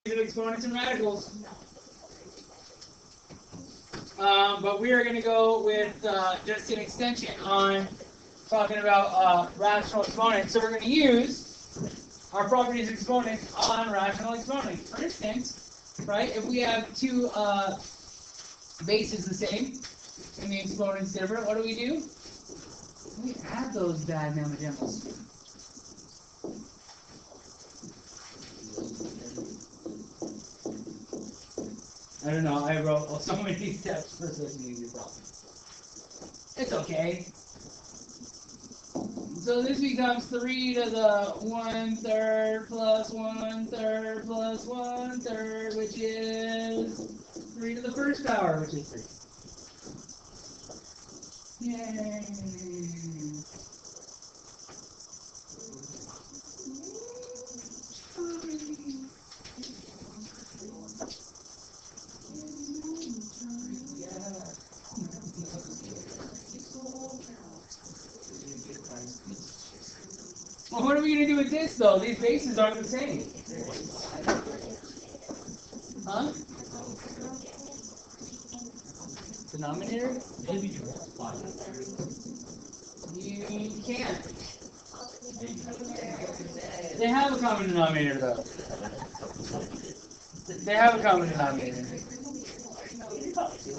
of exponents and radicals. But we are going to go with just an extension on talking about rational exponents. So we're going to use our properties of exponents on rational exponents. For instance, right, if we have two bases the same and the exponents different, what do? We add those bad mamma jammas. I don't know, I wrote so many steps for such an easy problem. It's okay. So this becomes 3 to the 1/3 plus 1/3 plus 1/3, which is 3 to the first power, which is 3. Yay! Well, what are we going to do with this, though? These bases aren't the same. Huh? Denominator? You can't. They have a common denominator, though. They have a common denominator.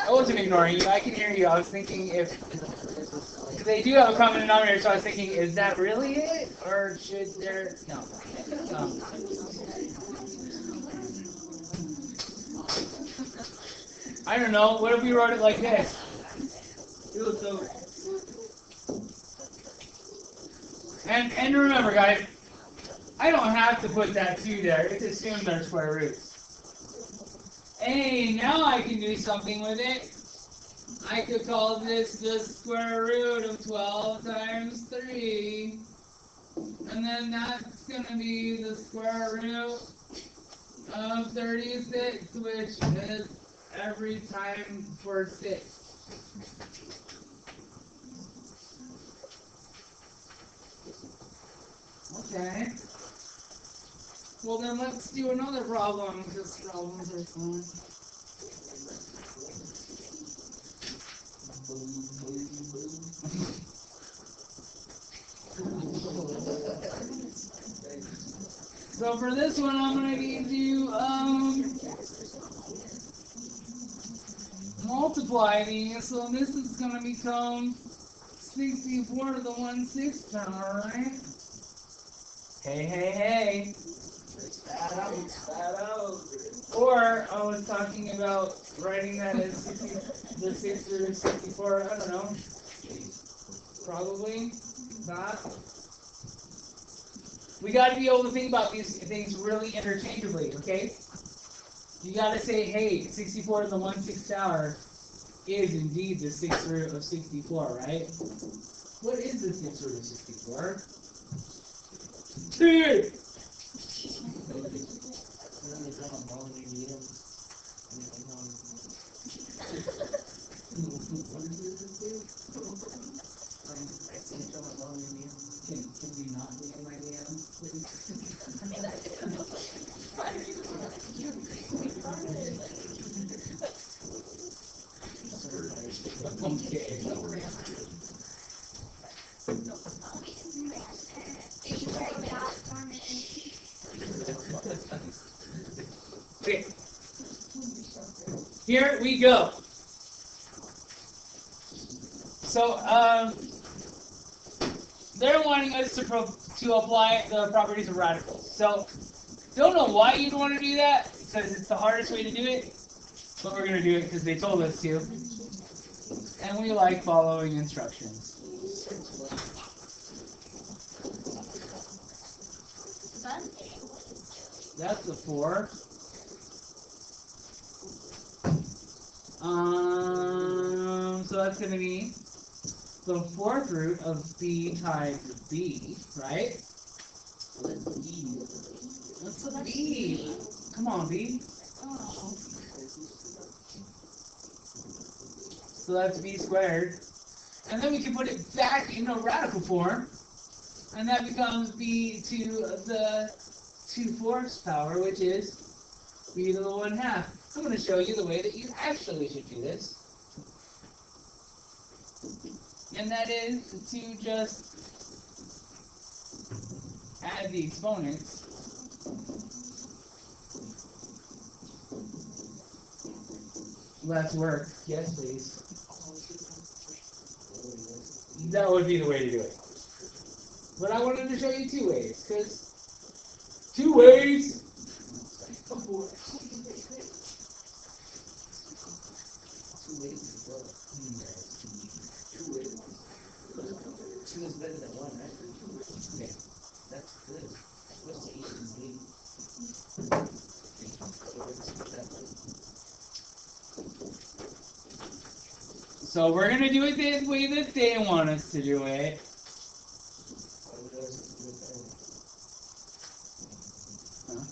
I wasn't ignoring you. I can hear you. I was thinking if they do have a common denominator, so I was thinking, is that really it? Or should there... No. I don't know. What if we wrote it like this? And remember, guys, I don't have to put that 2 there. It's assumed they're square roots. Hey, now I can do something with it. I could call this the square root of 12 times 3. And then that's going to be the square root of 36, which is every time for 6. Okay. Well, then let's do another problem, because problems are fun. So for this one, I'm going to need to multiply these. So this is going to become 64 to the 1/6 power, right? Hey. Spat out. Or I was talking about writing that as the 6 root of 64. I don't know. Probably not. We got to be able to think about these things really interchangeably, okay? You got to say, hey, 64 to the 1/6 power is indeed the 6 root of 64, right? What is the 6 root of 64? 2! Can we not be in my DM, please? Okay. Here we go. So, they're wanting us to apply the properties of radicals. So, don't know why you'd want to do that, because it's the hardest way to do it, but we're going to do it because they told us to. And we like following instructions. That's the 4. So that's going to be the 4th root of b times b, right? What's the b? Come on, b. So that's b squared. And then we can put it back into radical form. And that becomes b to the 2/4 power, which is b to the 1/2. I'm going to show you the way that you actually should do this. And that is to just add the exponents. Less work. Yes, please. That would be the way to do it. But I wanted to show you two ways, because 2 ways. Two is better than 1, right? Okay. That's good. What's the 8 and B? So we're going to do it the way that they want us to do it. Huh?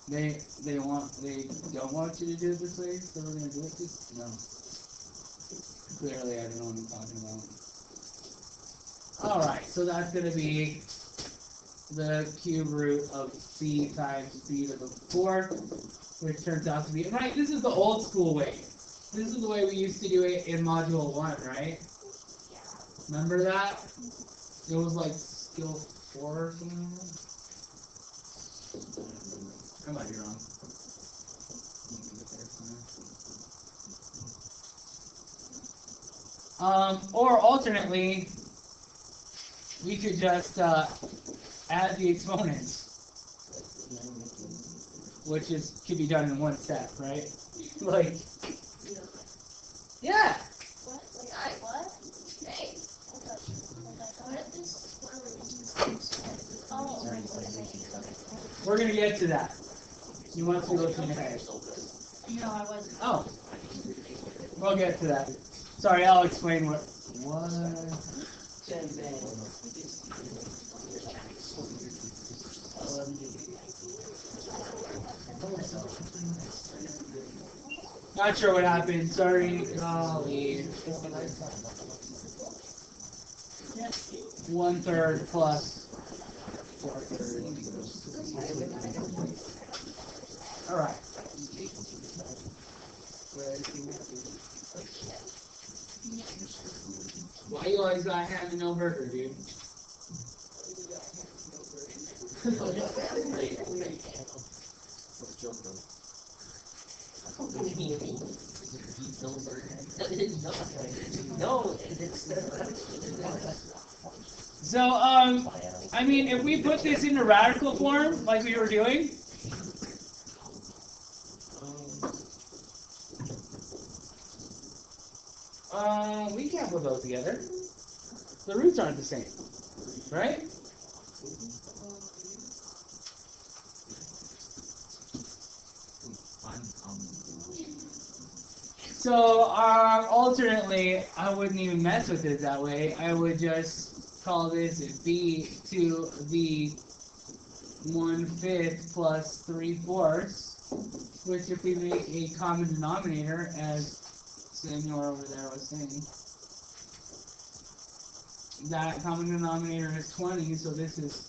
They don't want you to do it this way, so we're going to do it this? No. Clearly I don't know what I'm talking about. Alright, so that's going to be the cube root of c times b to the 4, which turns out to be, right, this is the old school way. This is the way we used to do it in module 1, right? Remember that? It was like skill 4 or something like that? I might be wrong. Or alternately, we could just add the exponents, which could be done in one step, right? Like, yeah. What? Like, what? Hey. Oh. We're gonna get to that. You want to look ahead? No, I wasn't. Oh. We'll get to that. Sorry, I'll explain what. Not sure what happened. Sorry. Golly. 1/3 plus 4/3. All right. Why you always got ham and no burger, dude? So, I mean, if we put this into radical form, like we were doing, we can't put those together. The roots aren't the same, right? So, alternately, I wouldn't even mess with it that way. I would just call this b to the 1/5 plus 3/4, which if we make a common denominator, as Samuel over there was saying, that common denominator is 20, so this is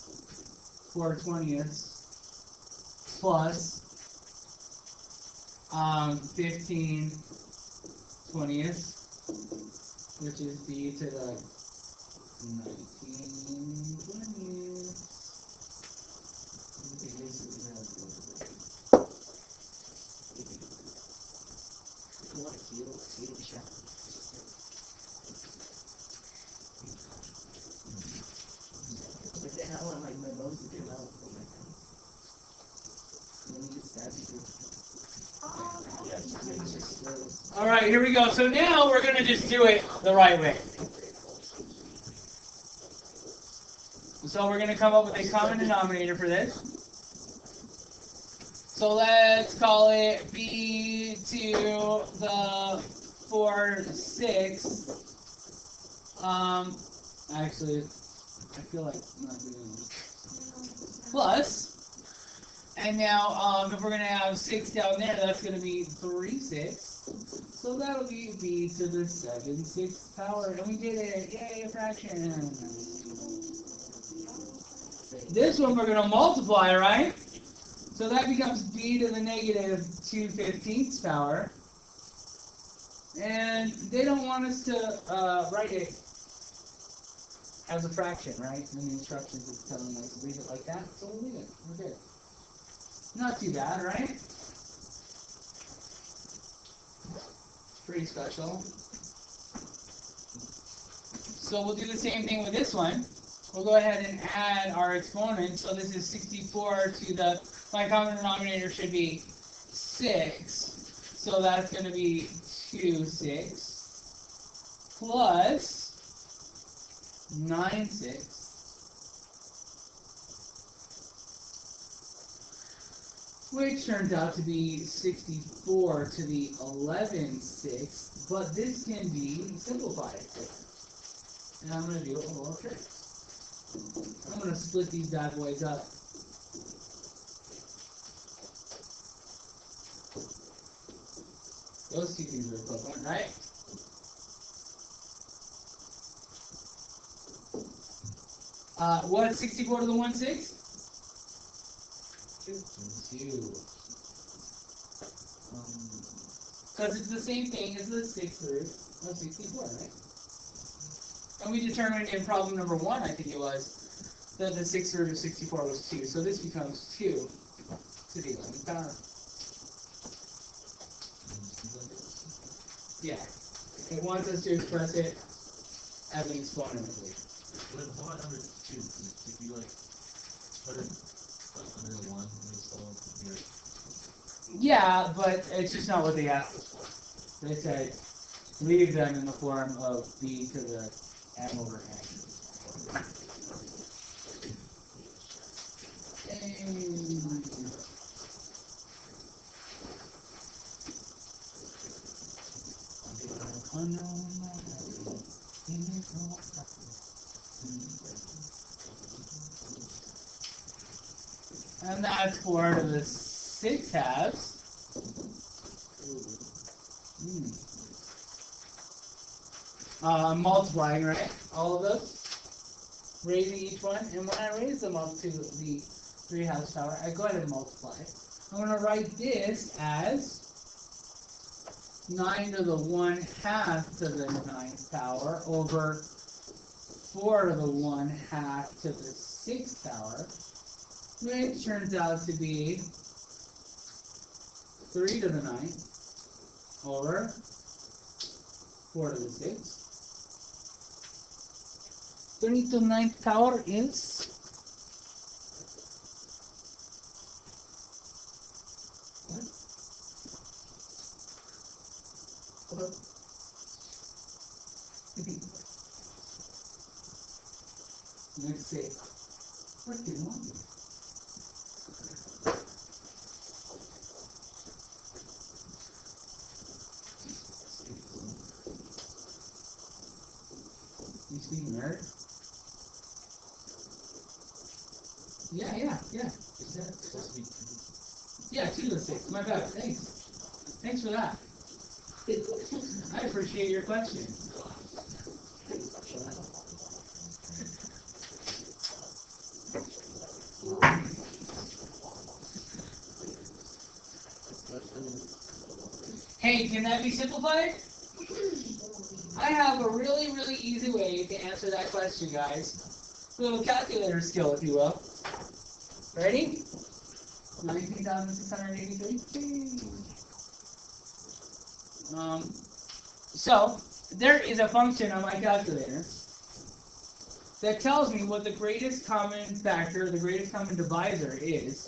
4/20ths plus 15/20ths, which is b to the 19/20ths. All right, here we go. So now we're going to just do it the right way. So we're going to come up with a common denominator for this. So let's call it b to the 4/6. Actually, I feel like I'm not doing it. Plus. And now, if we're going to have 6 down there, that's going to be 3/6. So that'll be b to the 7/6 power. And we did it. Yay, a fraction. This one we're going to multiply, right? So that becomes b to the negative 2/15 power. And they don't want us to write it as a fraction, right? In the instructions it's telling us to leave it like that, so we'll leave it. We're good. Not too bad, right? Pretty special. So we'll do the same thing with this one. We'll go ahead and add our exponents. So this is 64 to the, my common denominator should be 6. So that's going to be 2/6 plus 9/6 which turns out to be 64 to the 11/6, but this can be simplified. And I'm going to do a little trick. I'm going to split these bad boys up. Those two things are equivalent, right? What's 64 to the 1/6? 2. Because it's the same thing as the 6th root of 64, right? And we determined in problem number 1, I think it was, that the 6th root of 64 was 2. So this becomes 2 to the 11th power. Yeah. It wants us to express it as an exponent, I believe. But what about number 2? If you like put it under 1, it's still here. Yeah, but it's just not what they asked. They said leave them in the form of b to the m over n. And that's 4 to the 6 halves. Multiplying, right? All of those. Raising each one. And when I raise them up to the 3 halves power, I go ahead and multiply. I'm going to write this as 9 to the 1/2 to the 9th power over 4 to the 1/2 to the 6th power, which turns out to be 3 to the 9th over 4 to the 6th. 3 to the 9th power is 50. Let's see. What do you want? You speak nerd? Yeah. Is that supposed to be 2? Yeah, 2 to the 6. My bad. Thanks. Thanks for that. I appreciate your question. Hey, can that be simplified? I have a really, really easy way to answer that question, guys. A little calculator skill, if you will. Ready? 19,683. So, there is a function on my calculator that tells me what the greatest common factor, the greatest common divisor is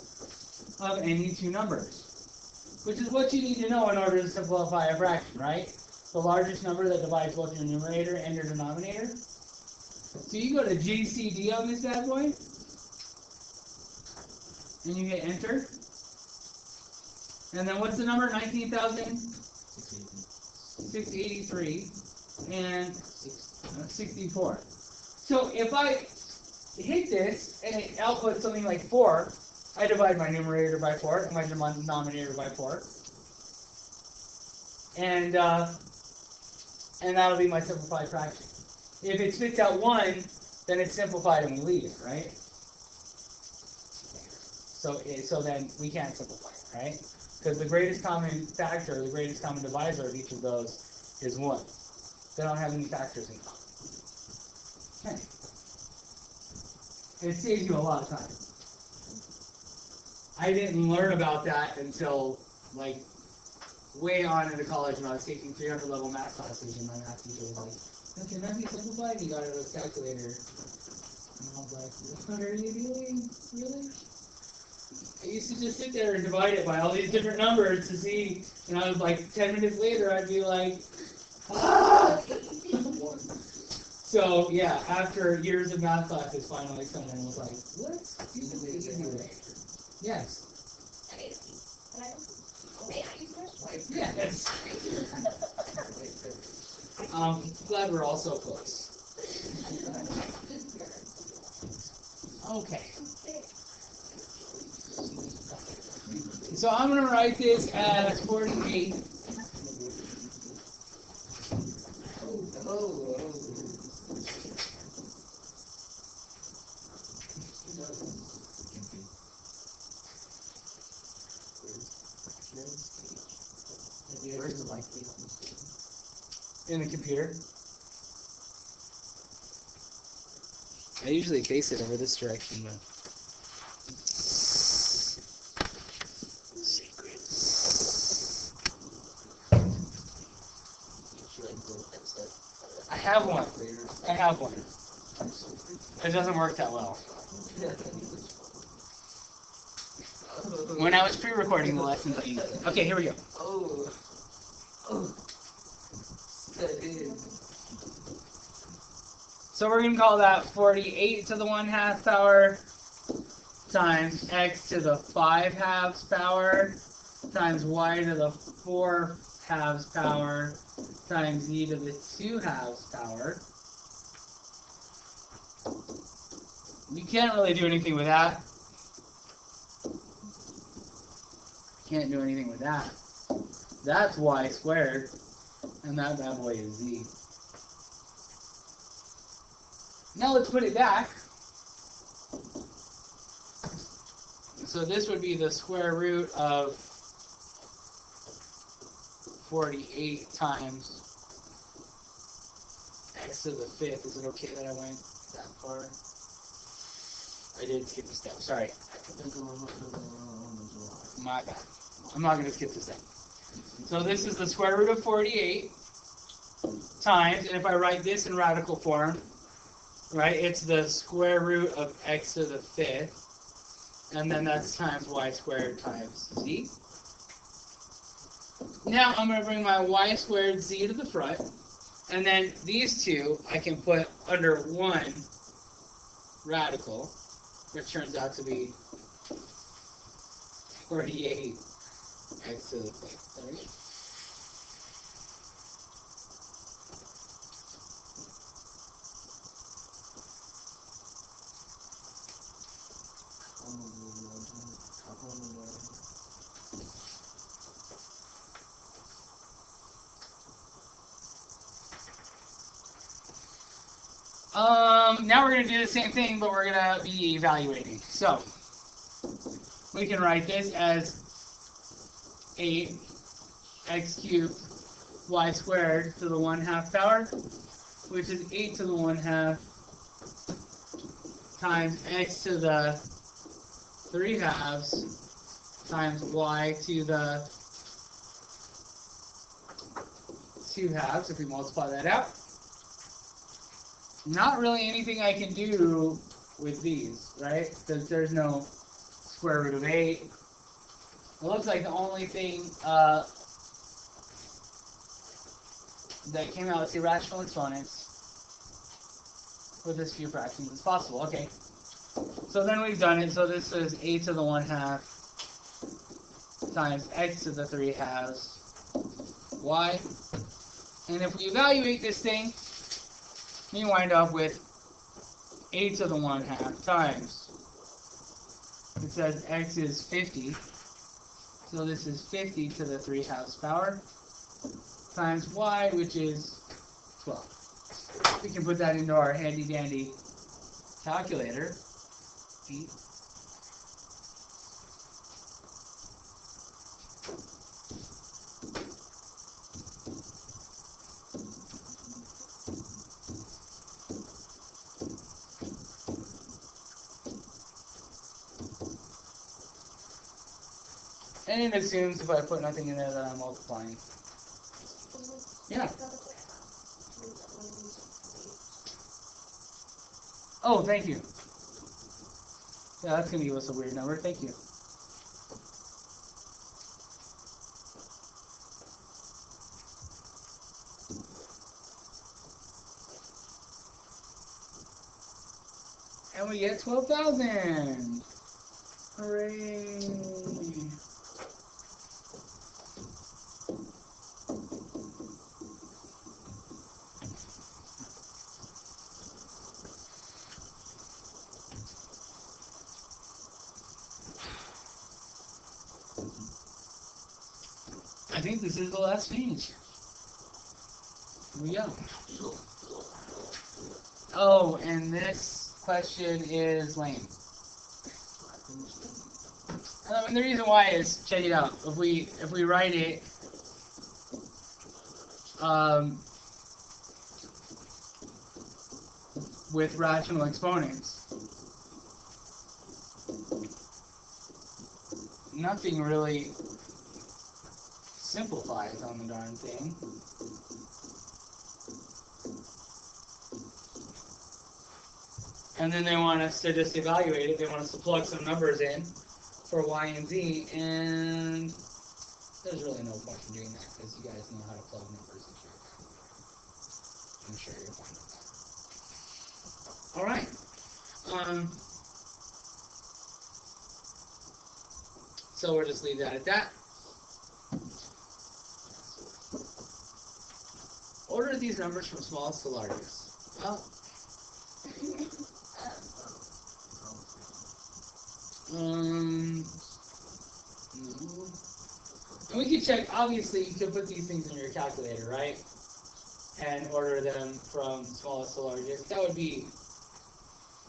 of any two numbers. Which is what you need to know in order to simplify a fraction, right? The largest number that divides both your numerator and your denominator. So you go to GCD on this bad boy, and you hit enter. And then what's the number? 19,683 and 64. So if I hit this and it outputs something like 4, I divide my numerator by 4 and my denominator by 4. And that'll be my simplified fraction. If it spits out 1, then it's simplified and we leave it, right? So then we can't simplify it, right? Because the greatest common factor, the greatest common divisor of each of those is 1. They don't have any factors in common. Okay. It saves you a lot of time. I didn't learn about that until like way on into college when I was taking 300 level math classes, and my math teacher was like, "Can that be simplified?" He got it with a calculator. And I was like, "What are you doing? Really?" I used to just sit there and divide it by all these different numbers to see, and I was like, 10 minutes later, I'd be like, ah! So yeah, after years of math classes, finally someone was like, "Let's do this easy. Yes. Yes. Glad we're all so close. Okay. So I'm going to write this as 48. In the computer. I usually face it over this direction, but secret. I have one. I have one. It doesn't work that well. When I was pre-recording the lessons, I used it. Okay, here we go. So we're going to call that 48 to the 1/2 power times x to the 5/2 power times y to the 4/2 power times e to the 2/2 power. You can't really do anything with that. Can't do anything with that. That's y squared, and that bad boy is z. Now let's put it back. So this would be the square root of 48 times x to the 5th. Is it okay that I went that far? I did skip a step. Sorry. My bad. I'm not going to skip the step. So this is the square root of 48 times, and if I write this in radical form, right, it's the square root of x to the 5th, and then that's times y squared times z. Now I'm going to bring my y squared z to the front, and then these two I can put under one radical, which turns out to be 48 x to the 5th. Right? Now we're going to do the same thing, but we're going to be evaluating. So we can write this as 8 x cubed y squared to the 1/2 power, which is 8 to the 1/2 times x to the 3/2 times y to the 2/2, if we multiply that out. Not really anything I can do with these, right? Because there's no square root of 8. It looks like the only thing that came out with irrational exponents with as few fractions as possible. Okay. So then we've done it. So this is 8 to the 1/2 times x to the 3/2 y. And if we evaluate this thing, we wind up with 8 to the 1/2 times. It says x is 50. So this is 50 to the 3/2 power times y, which is 12. We can put that into our handy dandy calculator. And it assumes if I put nothing in there that I'm multiplying. Yeah. Oh, thank you. Yeah, that's going to give us a weird number. Thank you. And we get 12,000. Hooray. I think this is the last page. Here we go. Oh, and this question is lame. And the reason why is, check it out. If we write it, with rational exponents, nothing really simplifies on the darn thing. And then they want us to just evaluate it. They want us to plug some numbers in for y and z, and there's really no point in doing that because you guys know how to plug numbers in here. I'm sure you'll find it. All right. So we'll just leave that at that. Order these numbers from smallest to largest. Well, no. And we can check, obviously you can put these things in your calculator, right? And order them from smallest to largest. That would be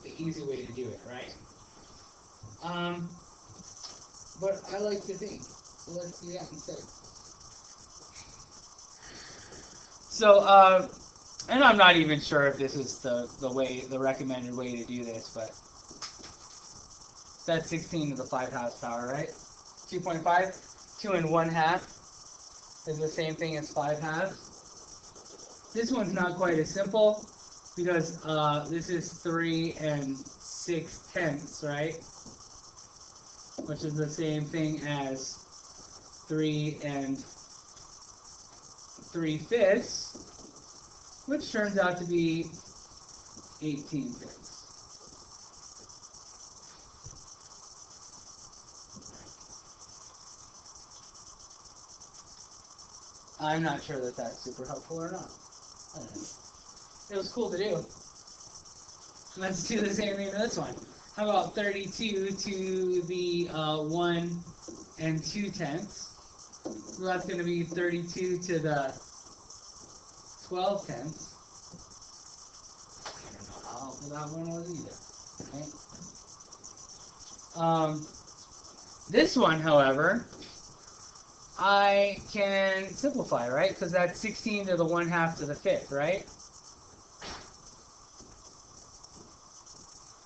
the easy way to do it, right? But I like to think. So let's do that instead. So, and I'm not even sure if this is the recommended way to do this, but that's 16 to the 5/2 power, right? 2.5, 2 and 1/2 is the same thing as 5/2. This one's not quite as simple because this is 3 and 6/10, right? Which is the same thing as 3 and 3/5, which turns out to be 18/5. I'm not sure that that's super helpful or not. I don't know. It was cool to do. Let's do the same thing to this one. How about 32 to the 1 and 2/10? So that's going to be 32 to the 12/10. I don't know how helpful that one was either. Okay. This one, however, I can simplify, right? Because that's 16 to the 1/2 to the 5th, right?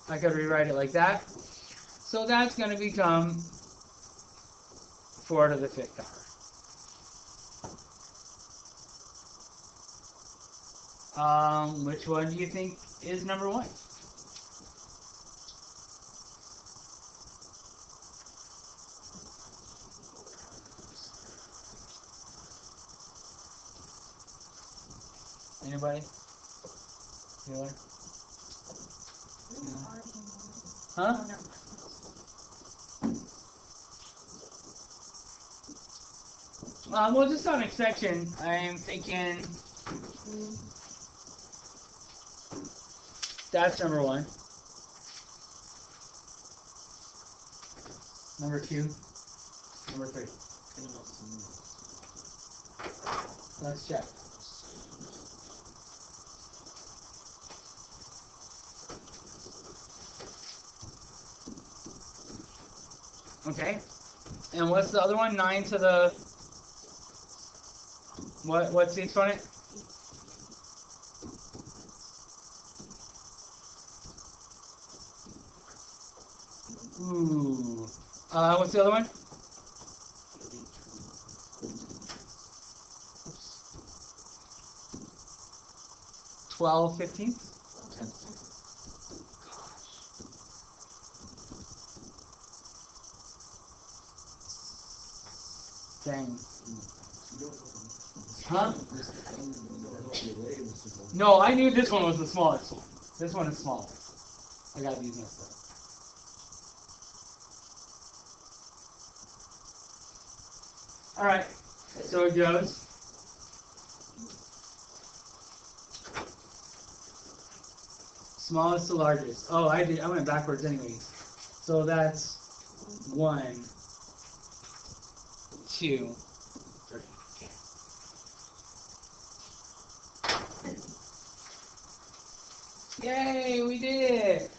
I could rewrite it like that. So that's going to become 4 to the 5th power. Which one do you think is number 1? Anybody? Taylor? Huh? Well, just on exception, I'm thinking that's number 1. Number 2. Number 3. Let's check. Okay. And what's the other one? 9 to the... What's the exponent? Ooh. What's the other one? 12/15. Dang. Huh? No, I knew this one was the smallest one. This one is small. I got these messed up. Alright, so it goes. Smallest to largest. Oh, I went backwards anyways. So that's 1, 2, 3. Yay, we did it!